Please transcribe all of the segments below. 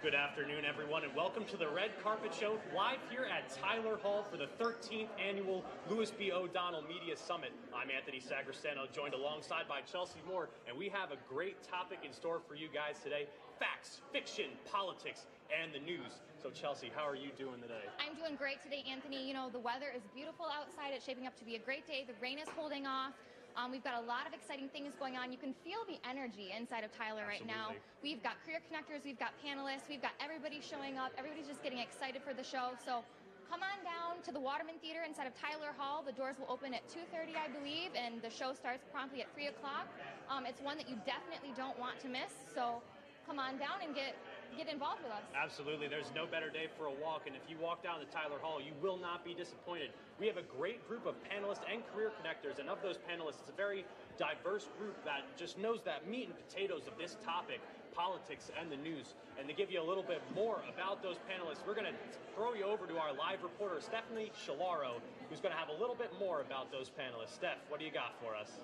Good afternoon, everyone, and welcome to the Red Carpet Show, live here at Tyler Hall for the 13th Annual Louis B. O'Donnell Media Summit. I'm Anthony Sagrestano, joined alongside by Chelsea Moore, and we have a great topic in store for you guys today: facts, fiction, politics, and the news. So, Chelsea, how are you doing today? I'm doing great today, Anthony. You know, the weather is beautiful outside. It's shaping up to be a great day. The rain is holding off. We've got a lot of exciting things going on. You can feel the energy inside of Tyler right now. We've got career connectors, we've got panelists, we've got everybody showing up. Everybody's just getting excited for the show. So come on down to the Waterman Theater inside of Tyler Hall. The doors will open at 2:30, I believe, and the show starts promptly at 3 o'clock. It's one that you definitely don't want to miss. So come on down and get involved with us. Absolutely. There's no better day for a walk, and if you walk down to Tyler Hall, you will not be disappointed. We have a great group of panelists and career connectors, and of those panelists, it's a very diverse group that just knows that meat and potatoes of this topic, politics and the news. And to give you a little bit more about those panelists, we're going to throw you over to our live reporter, Stephanie Shalaro, who's going to have a little bit more about those panelists. Steph, what do you got for us?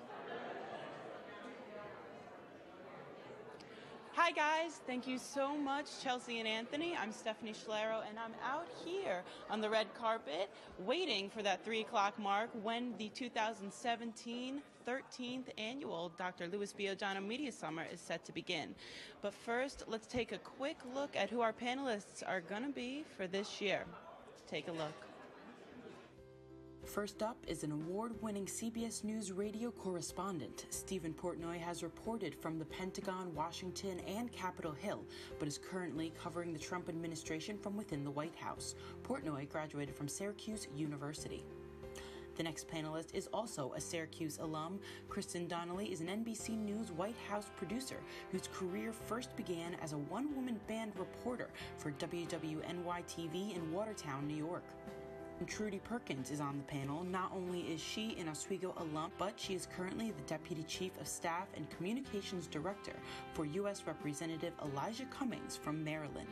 Hi guys, thank you so much, Chelsea and Anthony. I'm Stephanie Schlero, and I'm out here on the red carpet waiting for that 3 o'clock mark when the 2017 13th Annual Dr. Louis B. O'Donnell Media Summer is set to begin. But first, let's take a quick look at who our panelists are going to be for this year. Take a look. First up is an award-winning CBS News radio correspondent. Stephen Portnoy has reported from the Pentagon, Washington, and Capitol Hill, but is currently covering the Trump administration from within the White House. Portnoy graduated from Syracuse University. The next panelist is also a Syracuse alum. Kristen Donnelly is an NBC News White House producer whose career first began as a one-woman band reporter for WWNY-TV in Watertown, New York. Trudy Perkins is on the panel. Not only is she an Oswego alum, but she is currently the Deputy Chief of Staff and Communications Director for U.S. Representative Elijah Cummings from Maryland.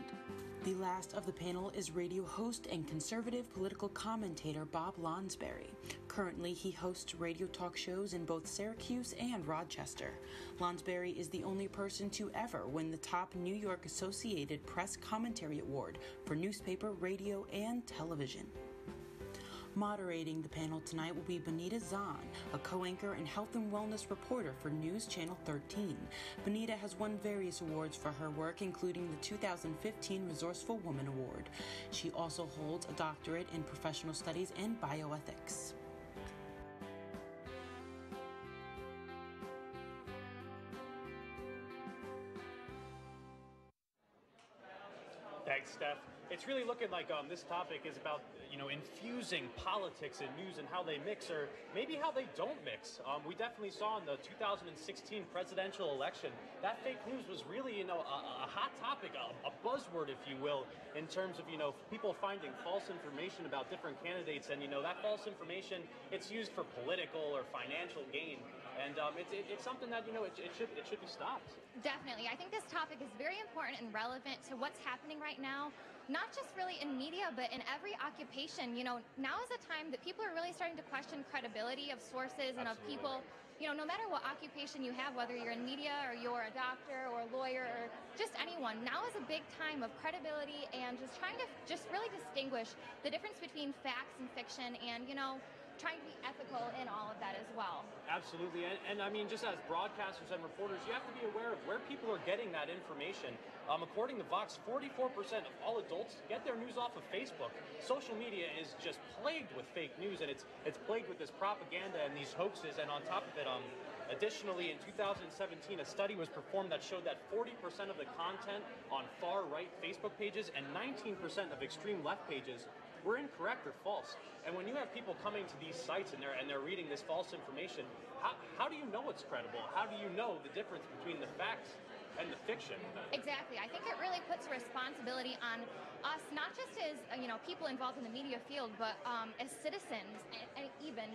The last of the panel is radio host and conservative political commentator Bob Lonsberry. Currently, he hosts radio talk shows in both Syracuse and Rochester. Lonsberry is the only person to ever win the top New York Associated Press Commentary Award for newspaper, radio, and television. Moderating the panel tonight will be Bonita Zahn, a co-anchor and health and wellness reporter for News Channel 13. Bonita has won various awards for her work, including the 2015 Resourceful Woman Award. She also holds a doctorate in professional studies and bioethics. Thanks, Steph. It's really looking like this topic is about, infusing politics and news and how they mix, or maybe how they don't mix. We definitely saw in the 2016 presidential election that fake news was really, a hot topic, a buzzword, if you will, in terms of, people finding false information about different candidates. And, that false information, it's used for political or financial gain. And it's something that, it should be stopped. Definitely. I think this topic is very important and relevant to what's happening right now, not just really in media, but in every occupation. Now is a time that people are really starting to question credibility of sources and of people. No matter what occupation you have, whether you're in media or you're a doctor or a lawyer or just anyone, now is a big time of credibility and just trying to really distinguish the difference between facts and fiction and, trying to be ethical in all of that as well. Absolutely, and I mean, just as broadcasters and reporters, you have to be aware of where people are getting that information. According to Vox, 44% of all adults get their news off of Facebook. Social media is just plagued with fake news, and it's plagued with this propaganda and these hoaxes. And on top of it, additionally, in 2017, a study was performed that showed that 40% of the content on far-right Facebook pages and 19% of extreme left pages were incorrect or false. And when you have people coming to these sites and they're reading this false information, how do you know it's credible? How do you know the difference between the facts and the fiction? Exactly. I think it really puts a responsibility on us, not just as people involved in the media field, but as citizens, and even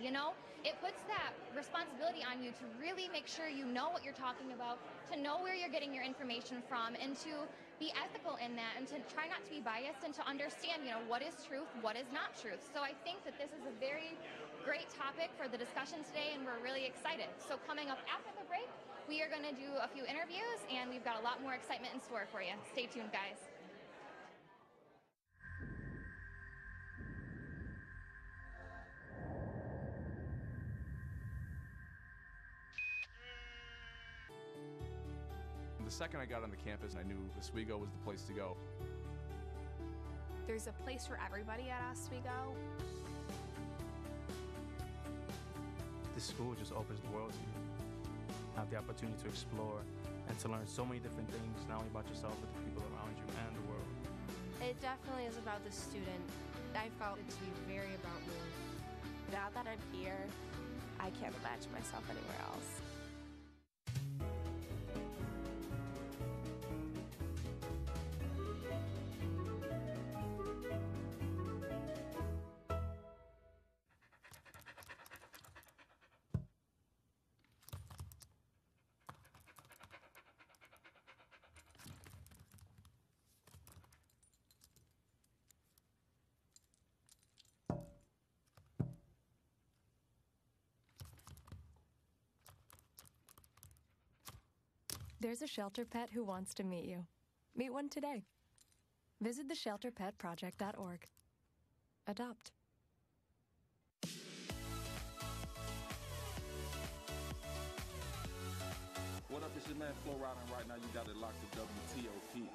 it puts that responsibility on you to really make sure you know what you're talking about, to know where you're getting your information from, and to be ethical in that, and to try not to be biased, and to understand what is truth, what is not truth. So I think that this is a very great topic for the discussion today, and we're really excited. So coming up after the break, we are going to do a few interviews, and we've got a lot more excitement in store for you. Stay tuned, guys. The second I got on the campus, I knew Oswego was the place to go. There's a place for everybody at Oswego. This school just opens the world to you. Have the opportunity to explore and to learn so many different things, not only about yourself, but the people around you and the world. It definitely is about the student. I felt it to be very about me. Now that I'm here, I can't imagine myself anywhere else. There's a shelter pet who wants to meet you. Meet one today. Visit theshelterpetproject.org. Adopt. What up, it's your man Flo Rida, and right now you got it locked to WTOP.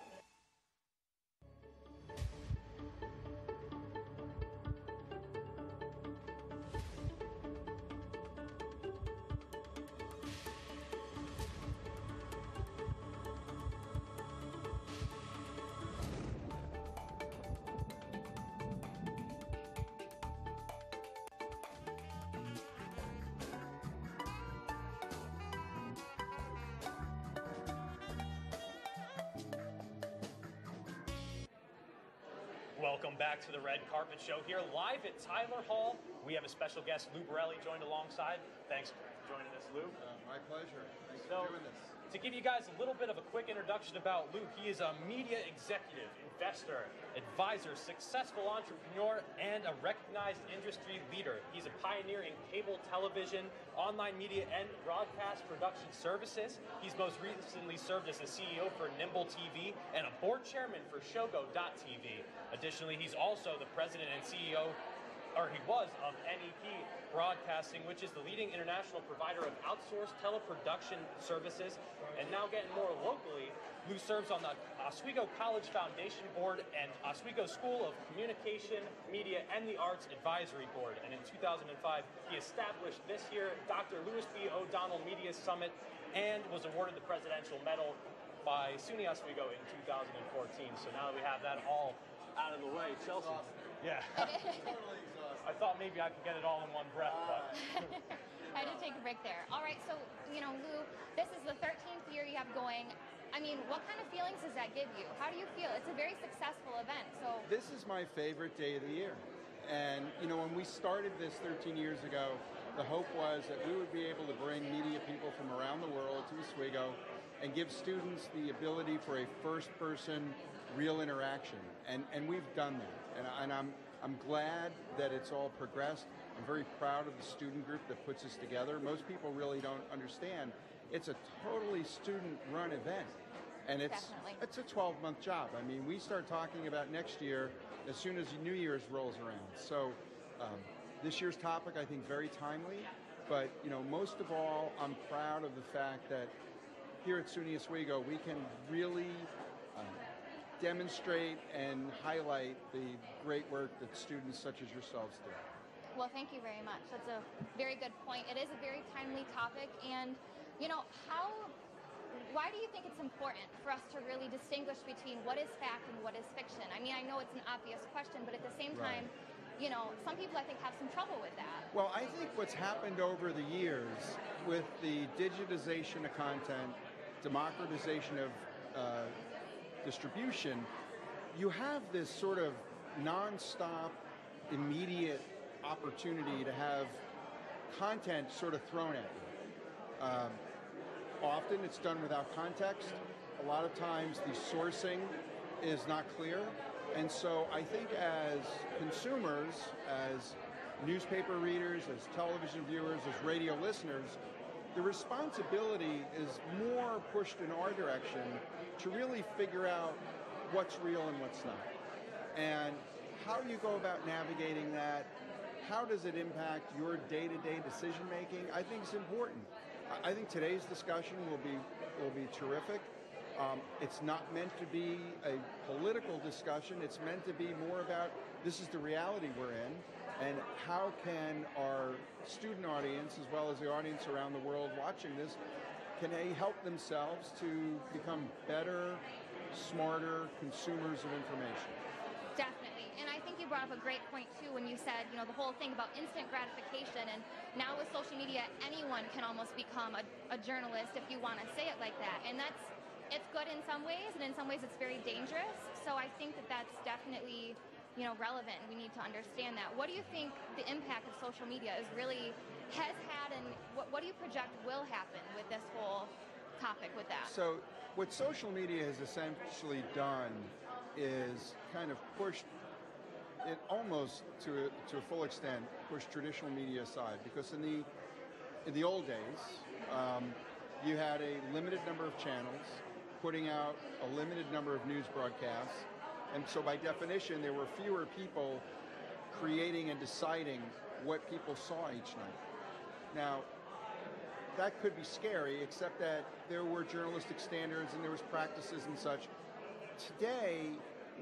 Welcome back to the Red Carpet Show here live at Tyler Hall. We have a special guest, Lou Borelli, joined alongside. Thanks for joining us, Lou. My pleasure. Thanks for doing this. To give you guys a little bit of a quick introduction about Lou, he is a media executive, investor, advisor, successful entrepreneur, and a recognized industry leader. He's a pioneer in cable television, online media, and broadcast production services. He's most recently served as the CEO for Nimble TV and a board chairman for Shogo.tv. Additionally, he's also the president and CEO, or he was, of NEP Broadcasting, which is the leading international provider of outsourced teleproduction services. And now getting more locally, Lou serves on the Oswego College Foundation Board and Oswego School of Communication, Media, and the Arts Advisory Board. And in 2005, he established this year Dr. Louis B. O'Donnell Media Summit and was awarded the Presidential Medal by SUNY Oswego in 2014. So now that we have that all out of the way, Chelsea. Yeah. Totally exhausted. I thought maybe I could get it all in one breath, but I had to take a break there. All right, so, Lou, this is the 13th year you have going. I mean, what kind of feelings does that give you? How do you feel? It's a very successful event, so. This is my favorite day of the year. And, when we started this 13 years ago, the hope was that we would be able to bring media people from around the world to Oswego and give students the ability for a first-person real interaction. And we've done that. And I'm glad that it's all progressed. I'm very proud of the student group that puts this together. Most people really don't understand. It's a totally student-run event. And it's a 12-month job. I mean, we start talking about next year as soon as New Year's rolls around. So this year's topic, I think, very timely. But, most of all, I'm proud of the fact that here at SUNY Oswego, we can really demonstrate and highlight the great work that students such as yourselves do. Well, thank you very much. That's a very good point. It is a very timely topic, and why do you think it's important for us to really distinguish between what is fact and what is fiction? I mean, I know it's an obvious question, but at the same time, some people I think have some trouble with that. Well, I think what's happened over the years with the digitization of content, democratization of distribution, you have this sort of non-stop, immediate opportunity to have content sort of thrown at you. Often it's done without context. A lot of times the sourcing is not clear. And so I think as consumers, as newspaper readers, as television viewers, as radio listeners, the responsibility is more pushed in our direction to really figure out what's real and what's not. And how you go about navigating that, how does it impact your day-to-day decision-making, I think is important. I think today's discussion will be terrific. It's not meant to be a political discussion. It's meant to be more about this is the reality we're in, and how can our student audience, as well as the audience around the world watching this, can they help themselves to become better, smarter consumers of information? Definitely. And I think you brought up a great point, too, when you said, you know, the whole thing about instant gratification. And now with social media, anyone can almost become a journalist if you want to say it like that. And it's good in some ways, and in some ways it's very dangerous. So I think that that's definitely, you know, relevant. We need to understand that. What do you think the impact of social media has had, and what do you project will happen with this whole topic with that? So what social media has essentially done is kind of pushed it almost to a full extent, pushed traditional media aside, because in the old days, you had a limited number of channels putting out a limited number of news broadcasts, and so by definition there were fewer people creating and deciding what people saw each night. Now, that could be scary, except that there were journalistic standards and there was practices and such. Today,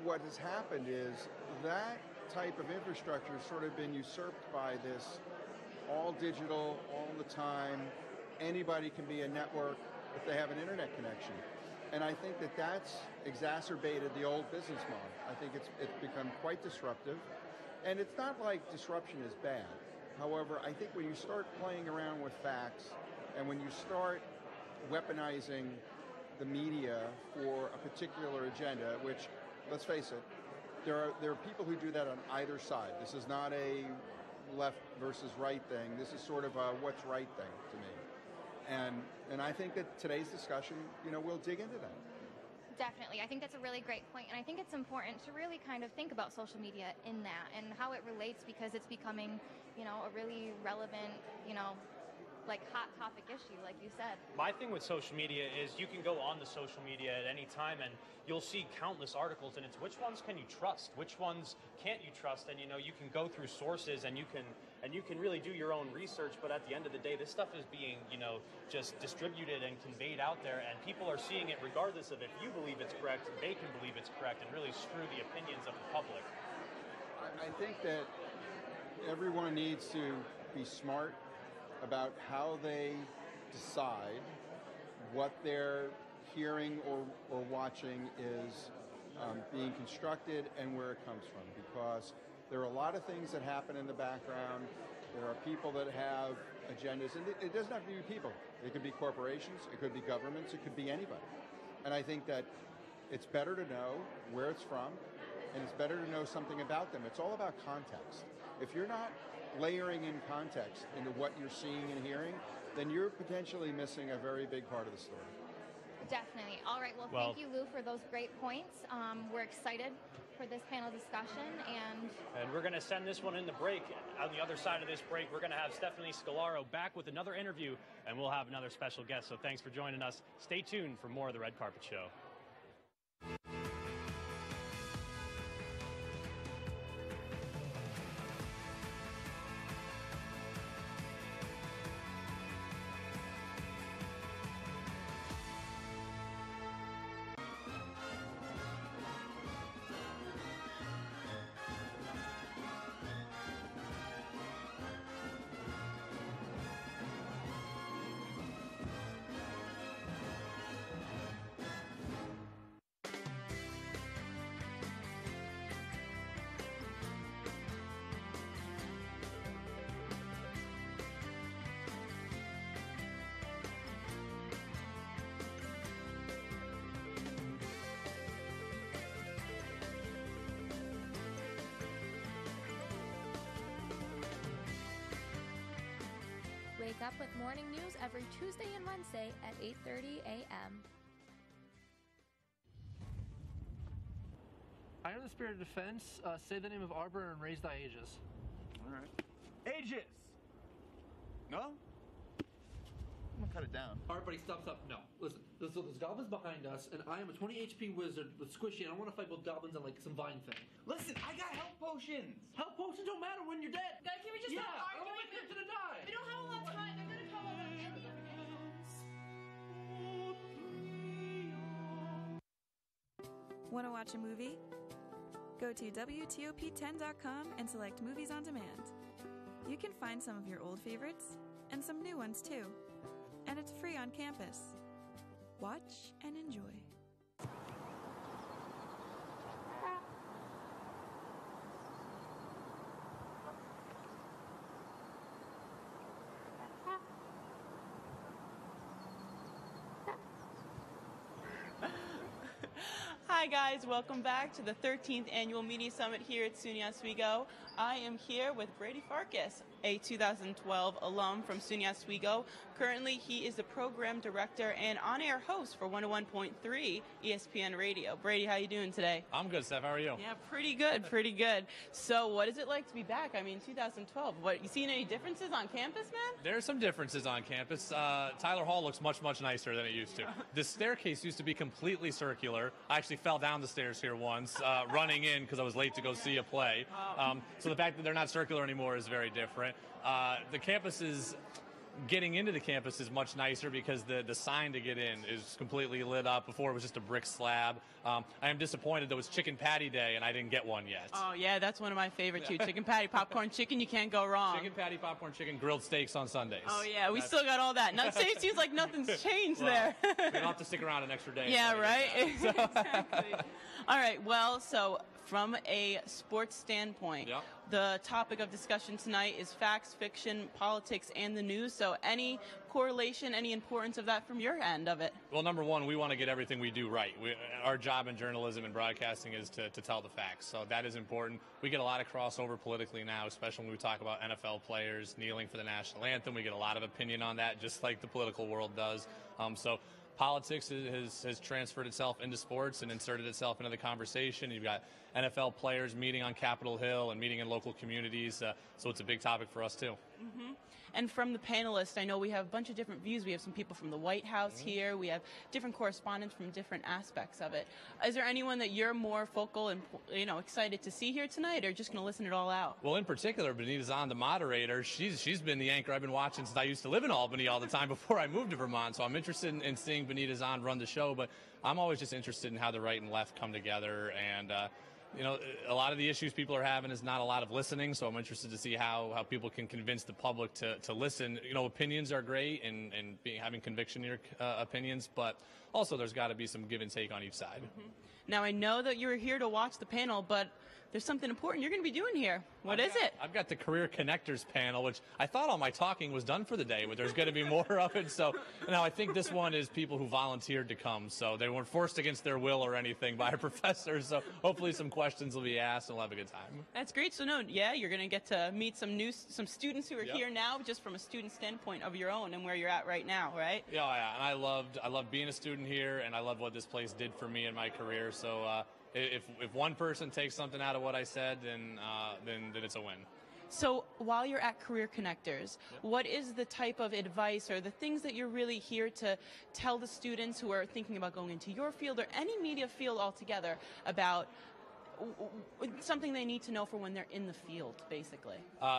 what has happened is that type of infrastructure has sort of been usurped by this all digital, all the time, anybody can be a network if they have an internet connection. And I think that that's exacerbated the old business model. I think it's become quite disruptive. And it's not like disruption is bad. However, I think when you start playing around with facts and when you start weaponizing the media for a particular agenda, which, let's face it, there are people who do that on either side. This is not a left versus right thing. This is sort of a what's right thing to me. And I think that today's discussion, you know, will dig into that. Definitely. I think that's a really great point. And I think it's important to really kind of think about social media in that and how it relates, because it's becoming, you know, a really relevant, you know, like hot topic issue, like you said. My thing with social media is you can go on the social media at any time and you'll see countless articles, and it's which ones can you trust, which ones can't you trust, and you know you can go through sources and you can really do your own research. But at the end of the day, this stuff is being, you know, just distributed and conveyed out there, and people are seeing it regardless of if you believe it's correct, they can believe it's correct, and really screw the opinions of the public. I think that everyone needs to be smart about how they decide what they're hearing or watching is being constructed and where it comes from, because there are a lot of things that happen in the background. There are people that have agendas, and it doesn't have to be people. It could be corporations, it could be governments, it could be anybody. And I think that it's better to know where it's from, and it's better to know something about them. It's all about context. If you're not layering in context into what you're seeing and hearing, then you're potentially missing a very big part of the story. Definitely. All right. Well, thank you, Lou, for those great points. We're excited for this panel discussion, and we're going to send this one in the break. On the other side of this break, we're going to have Stephanie Scalaro back with another interview, and we'll have another special guest. So thanks for joining us. Stay tuned for more of the Red Carpet Show. Wake up with morning news every Tuesday and Wednesday at 8:30 a.m. I am the spirit of defense. Say the name of Arbor and raise thy aegis. All right. Aegis! No? I'm gonna cut it down. All right, buddy, stop. No. Listen, there's goblins behind us, and I am a 20 HP wizard with squishy, and I want to fight both goblins and, like, some vine thing. Listen, I got health potions! Health potions don't matter when you're dead! Guys, can we just stop arguing? I don't want them to die! We don't have a lot of time. They're gonna come over. Want to watch a movie? Go to WTOP-10.com and select Movies on Demand. You can find some of your old favorites and some new ones too. And it's free on campus. Watch and enjoy. Hi guys, welcome back to the 13th Annual Media Summit here at SUNY Oswego. I am here with Brady Farkas, a 2012 alum from SUNY Oswego. Currently, he is the program director and on-air host for 101.3 ESPN Radio. Brady, how you doing today? I'm good, Steph. How are you? Yeah, pretty good, pretty good. So what is it like to be back? I mean, 2012. What, you seen any differences on campus, man? There are some differences on campus. Tyler Hall looks much, much nicer than it used to. The staircase used to be completely circular. I actually fell down the stairs here once, running in because I was late to go see a play. So the fact that they're not circular anymore is very different. The campus is... Getting into the campus is much nicer because the sign to get in is completely lit up. Before it was just a brick slab. I am disappointed though it's chicken patty day and I didn't get one yet. Oh yeah, that's one of my favorite too. Chicken patty, popcorn chicken, you can't go wrong. Chicken patty, popcorn chicken, grilled steaks on Sundays. Oh yeah, we still got all that. It seems like nothing's changed there. We don't have to stick around an extra day. Yeah, right? Exactly. All right, well, so from a sports standpoint, the topic of discussion tonight is facts, fiction, politics, and the news. So any correlation, any importance of that from your end of it? Well, number one, we want to get everything we do right. Our job in journalism and broadcasting is to tell the facts. So that is important. We get a lot of crossover politically now, especially when we talk about NFL players kneeling for the national anthem. We get a lot of opinion on that, just like the political world does. So politics has transferred itself into sports and inserted itself into the conversation. You've got NFL players meeting on Capitol Hill and meeting in local communities, so it's a big topic for us too. Mm-hmm. And from the panelists, I know we have a bunch of different views. We have some people from the White House here. We have different correspondents from different aspects of it. Is there anyone that you're more focal and excited to see here tonight, or just going to listen it all out? Well, in particular, Benita Zahn, the moderator, she's been the anchor I've been watching since I used to live in Albany all the time before I moved to Vermont. So I'm interested in seeing Benita Zahn run the show, but I'm always just interested in how the right and left come together. And a lot of the issues people are having is not a lot of listening, so I'm interested to see how people can convince the public to listen. Opinions are great and having conviction in your opinions, but also there's got to be some give and take on each side. Mm-hmm. Now, I know that you were here to watch the panel, but there's something important you're going to be doing here. What is it? I've got the Career Connectors panel, which I thought all my talking was done for the day, but there's going to be more of it. So now I think this one is people who volunteered to come. So they weren't forced against their will or anything by a professor. So hopefully some questions will be asked and we'll have a good time. That's great. So you're going to get to meet some students who are here now, just from a student standpoint of your own and where you're at right now, right? Yeah. And I loved being a student here, and I love what this place did for me in my career. So if one person takes something out of what I said, then it's a win. So while you're at Career Connectors, what is the type of advice or the things that you're really here to tell the students who are thinking about going into your field or any media field altogether about something they need to know for when they're in the field, basically?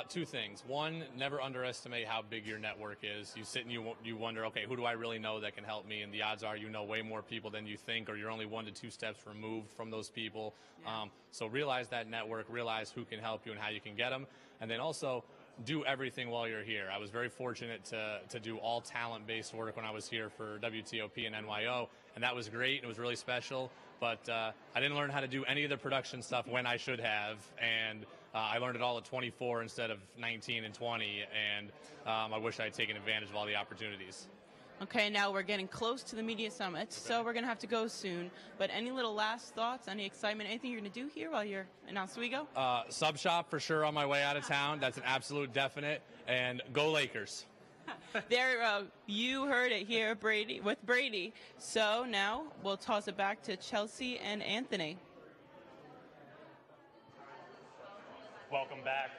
Two things. One, never underestimate how big your network is. You sit and you wonder, okay, who do I really know that can help me? And the odds are you know way more people than you think, or you're only 1 to 2 steps removed from those people. Yeah. So realize that network, realize who can help you and how you can get them. And then also, do everything while you're here. I was very fortunate to do all talent-based work when I was here for WTOP and NYO, and that was great. It was really special, but I didn't learn how to do any of the production stuff when I should have, and I learned it all at 24 instead of 19 and 20, and I wish I had taken advantage of all the opportunities. Okay, now we're getting close to the Media Summit, so we're going to have to go soon. But any little last thoughts, any excitement, anything you're going to do here while you're in Oswego? Sub shop for sure on my way out of town. That's an absolute definite. And go Lakers. There, you heard it here, with Brady. So now we'll toss it back to Chelsea and Anthony. Welcome back.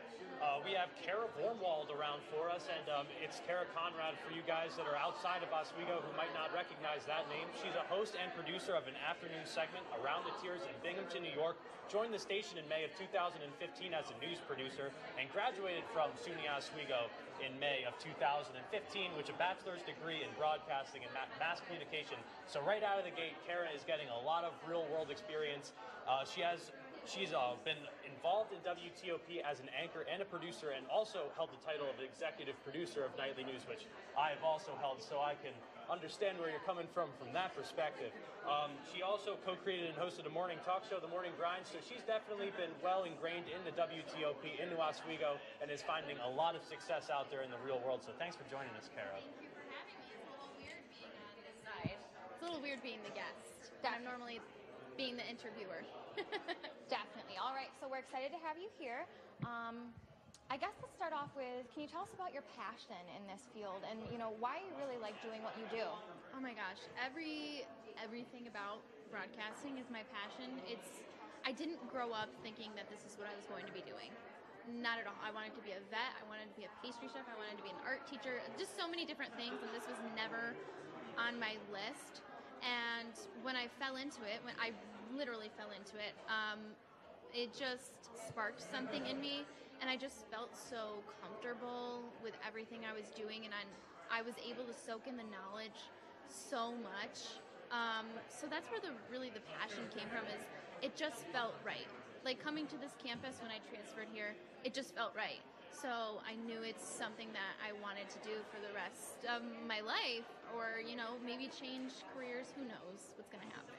We have Kara Vormwald around for us, and it's Kara Conrad for you guys that are outside of Oswego who might not recognize that name. She's a host and producer of an afternoon segment, Around the Tiers in Binghamton, New York. Joined the station in May of 2015 as a news producer and graduated from SUNY Oswego in May of 2015 with a bachelor's degree in broadcasting and mass communication. So right out of the gate, Kara is getting a lot of real-world experience. She's been involved in WTOP as an anchor and a producer, and also held the title of executive producer of Nightly News, which I have also held, so I can understand where you're coming from that perspective. She also co-created and hosted a morning talk show, The Morning Grind, so she's definitely been well ingrained in the WTOP, into Oswego, and is finding a lot of success out there in the real world. So thanks for joining us, Kara. Thank you for having me. It's a little weird being on this side. It's a little weird being the guest. I'm normally being the interviewer. Definitely. All right, so we're excited to have you here. I guess let's start off with, can you tell us about your passion in this field and, why you really like doing what you do? Oh my gosh, everything about broadcasting is my passion. I didn't grow up thinking that this is what I was going to be doing. Not at all. I wanted to be a vet, I wanted to be a pastry chef, I wanted to be an art teacher, just so many different things, and this was never on my list. And when I fell into it, when I literally fell into it, it just sparked something in me, and I just felt so comfortable with everything I was doing, and I was able to soak in the knowledge so much. So that's where the passion came from, is it just felt right. Like coming to this campus when I transferred here, it just felt right. So I knew it's something that I wanted to do for the rest of my life, or, maybe change careers. Who knows what's going to happen,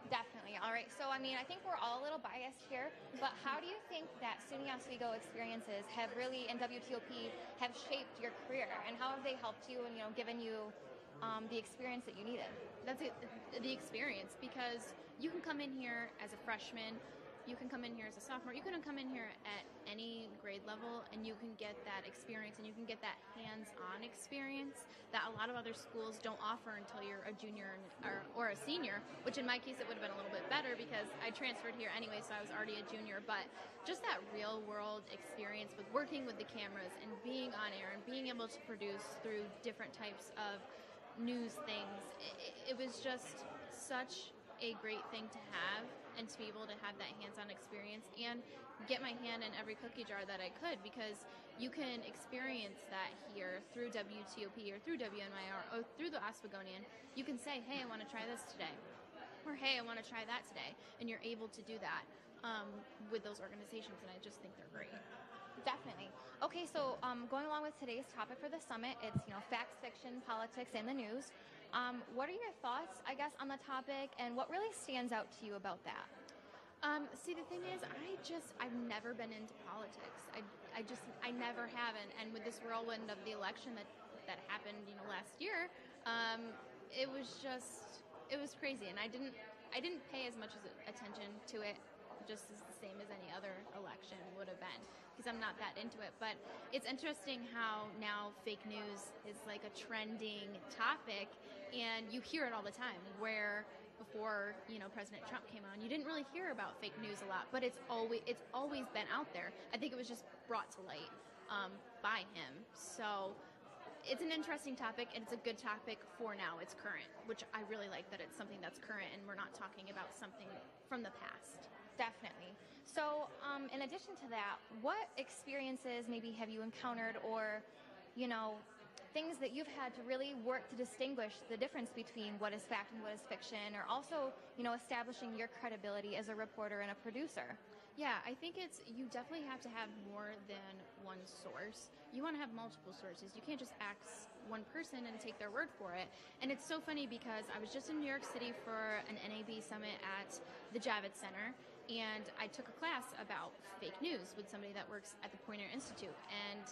Definitely. All right. So, I think we're all a little biased here, but how do you think that SUNY Oswego experiences have really, and WTOP, have shaped your career, and how have they helped you and, given you the experience that you needed? That's it, the experience, because you can come in here as a freshman, you can come in here as a sophomore, you can come in here at any grade level, and you can get that experience, and you can get that hands-on experience that a lot of other schools don't offer until you're a junior or a senior, which in my case it would have been a little bit better because I transferred here anyway, so I was already a junior. But just that real-world experience with working with the cameras and being on air and being able to produce through different types of news things, it was just such a great thing to have, and to be able to have that hands-on experience and get my hand in every cookie jar that I could, because you can experience that here through WTOP or through WNYR or through the Oswegonian. You can say, hey, I want to try this today, or hey, I want to try that today, and you're able to do that with those organizations, and I just think they're great. Definitely. Okay, so going along with today's topic for the summit, it's facts, fiction, politics, and the news. What are your thoughts, I guess, on the topic, and what really stands out to you about that? See, the thing is, I've never been into politics. I never have, and with this whirlwind of the election that happened, last year, it was crazy, and I didn't pay as much attention to it, just as the same as any other election would have been, because I'm not that into it. But it's interesting how now fake news is like a trending topic, and you hear it all the time, where before President Trump came on, you didn't really hear about fake news a lot, but it's always been out there. I think it was just brought to light by him. So it's an interesting topic, and it's a good topic for now. It's current, which I really like, that it's something that's current and we're not talking about something from the past. Definitely. So in addition to that, what experiences maybe have you encountered, or things that you've had to really work to distinguish the difference between what is fact and what is fiction, or also establishing your credibility as a reporter and a producer? Yeah, I think you definitely have to have more than one source. You want to have multiple sources. You can't just ask one person and take their word for it. And it's so funny, because I was just in New York City for an NAB summit at the Javits Center, and I took a class about fake news with somebody that works at the Poynter Institute. And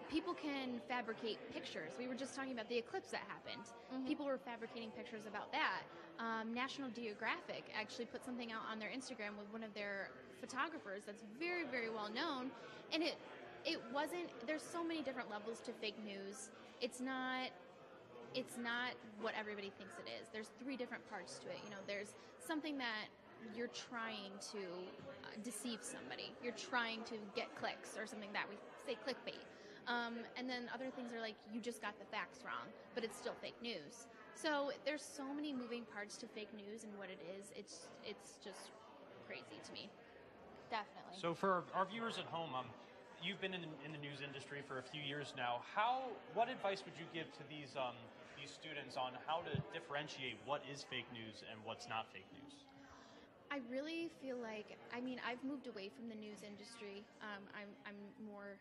people can fabricate pictures. We were just talking about the eclipse that happened. Mm-hmm. People were fabricating pictures about that. National Geographic actually put something out on their Instagram with one of their photographers that's very, very well known. And it wasn't, there's so many different levels to fake news. It's not what everybody thinks it is. There's 3 different parts to it. There's something that you're trying to deceive somebody. You're trying to get clicks or something that we say clickbait. And then other things are like, you just got the facts wrong, but it's still fake news. So there's so many moving parts to fake news and what it is. It's just crazy to me. Definitely. So for our viewers at home, you've been in the news industry for a few years now. What advice would you give to these students on how to differentiate what is fake news and what's not fake news? I really feel like, I've moved away from the news industry. I'm more,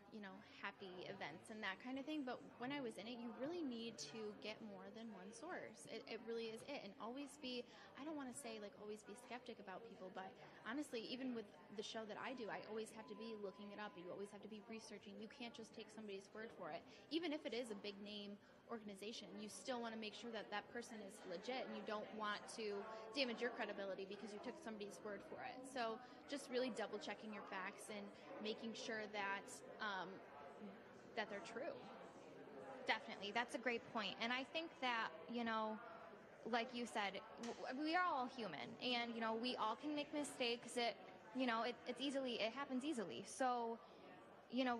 happy events and that kind of thing. But when I was in it, you really need to get more than one source. It really is it. And always be, I don't want to say like always be skeptic about people, but honestly, even with the show that I do, I always have to be looking it up. You always have to be researching. You can't just take somebody's word for it. Even if it is a big name organization, you still want to make sure that that person is legit, and you don't want to damage your credibility because you took somebody's word for it. So just really double checking your facts and making sure that that they're true. Definitely. That's a great point. And I think that, like you said, we are all human, and, we all can make mistakes. It happens easily. So,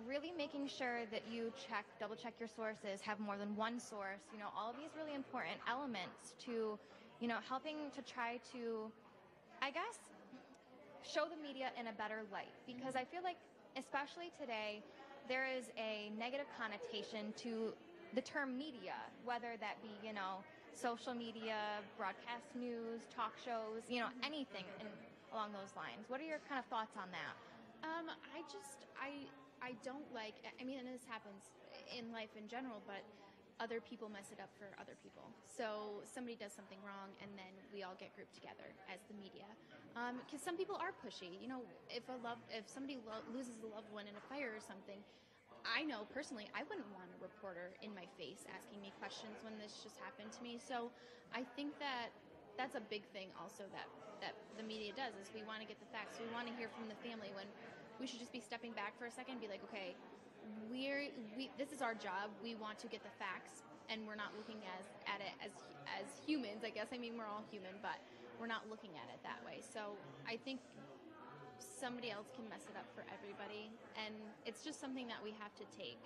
really making sure that you double check your sources, have more than one source, all of these really important elements to, helping to try to, I guess, show the media in a better light. Because I feel like, especially today, there is a negative connotation to the term media, whether that be, social media, broadcast news, talk shows, anything along those lines. What are your kind of thoughts on that? I don't like, and this happens in life in general, but other people mess it up for other people. So somebody does something wrong, and then we all get grouped together as the media. Because some people are pushy. If somebody loses a loved one in a fire or something, I know personally I wouldn't want a reporter in my face asking me questions when this just happened to me. So I think that that's a big thing also that the media does, is we want to get the facts. We want to hear from the family, when we should just be stepping back for a second and be like, okay, this is our job. We want to get the facts, and we're not looking at it as humans, I guess. We're all human, but we're not looking at it that way. So I think somebody else can mess it up for everybody, and it's just something that we have to take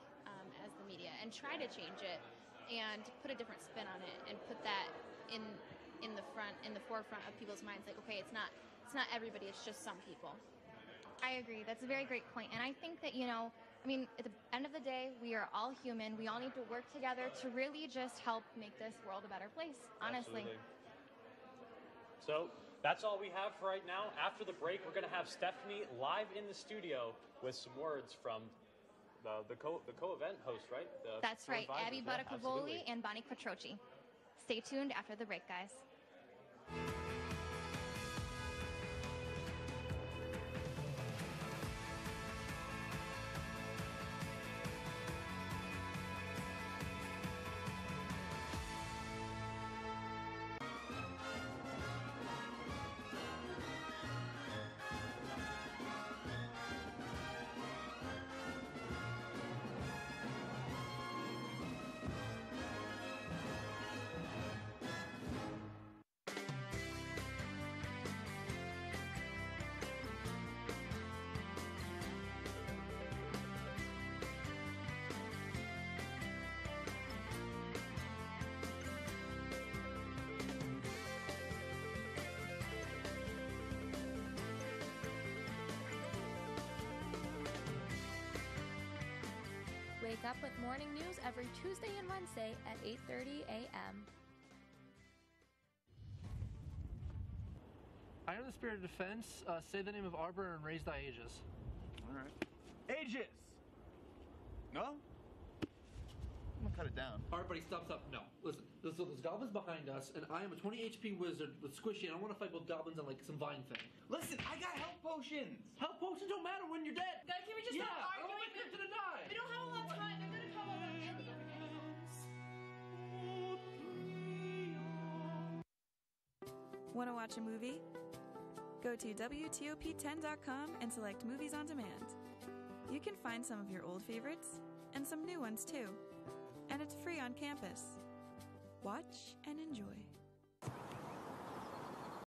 as the media and try to change it and put a different spin on it and put that in the forefront of people's minds. Like, okay, it's not everybody, it's just some people. I agree. That's a very great point. And I think that, at the end of the day, we are all human. We all need to work together to really just help make this world a better place, honestly. Absolutely. So that's all we have for right now. After the break, we're going to have Stephanie live in the studio with some words from the co-event host, right? That's right. Abby Buttacavoli and Bonnie Quattrochi. Stay tuned after the break, guys. Wake up with morning news every Tuesday and Wednesday at 8:30 a.m. I am the spirit of defense. Say the name of Arbor and raise thy aegis. All right. Aegis! No? I'm gonna cut it down. All right, buddy, stop. No. Listen, there's goblins behind us, and I am a 20 HP wizard with squishy, and I want to fight both goblins on like some vine thing. Listen, I got health potions! Health potions don't matter when you're dead! Guys, can we just stop I don't arguing? want them to die! We don't have a lot of time. They're gonna come over any Want to watch a movie? Go to WTOP-10.com and select Movies on Demand. You can find some of your old favorites and some new ones too. And it's free on campus. Watch and enjoy.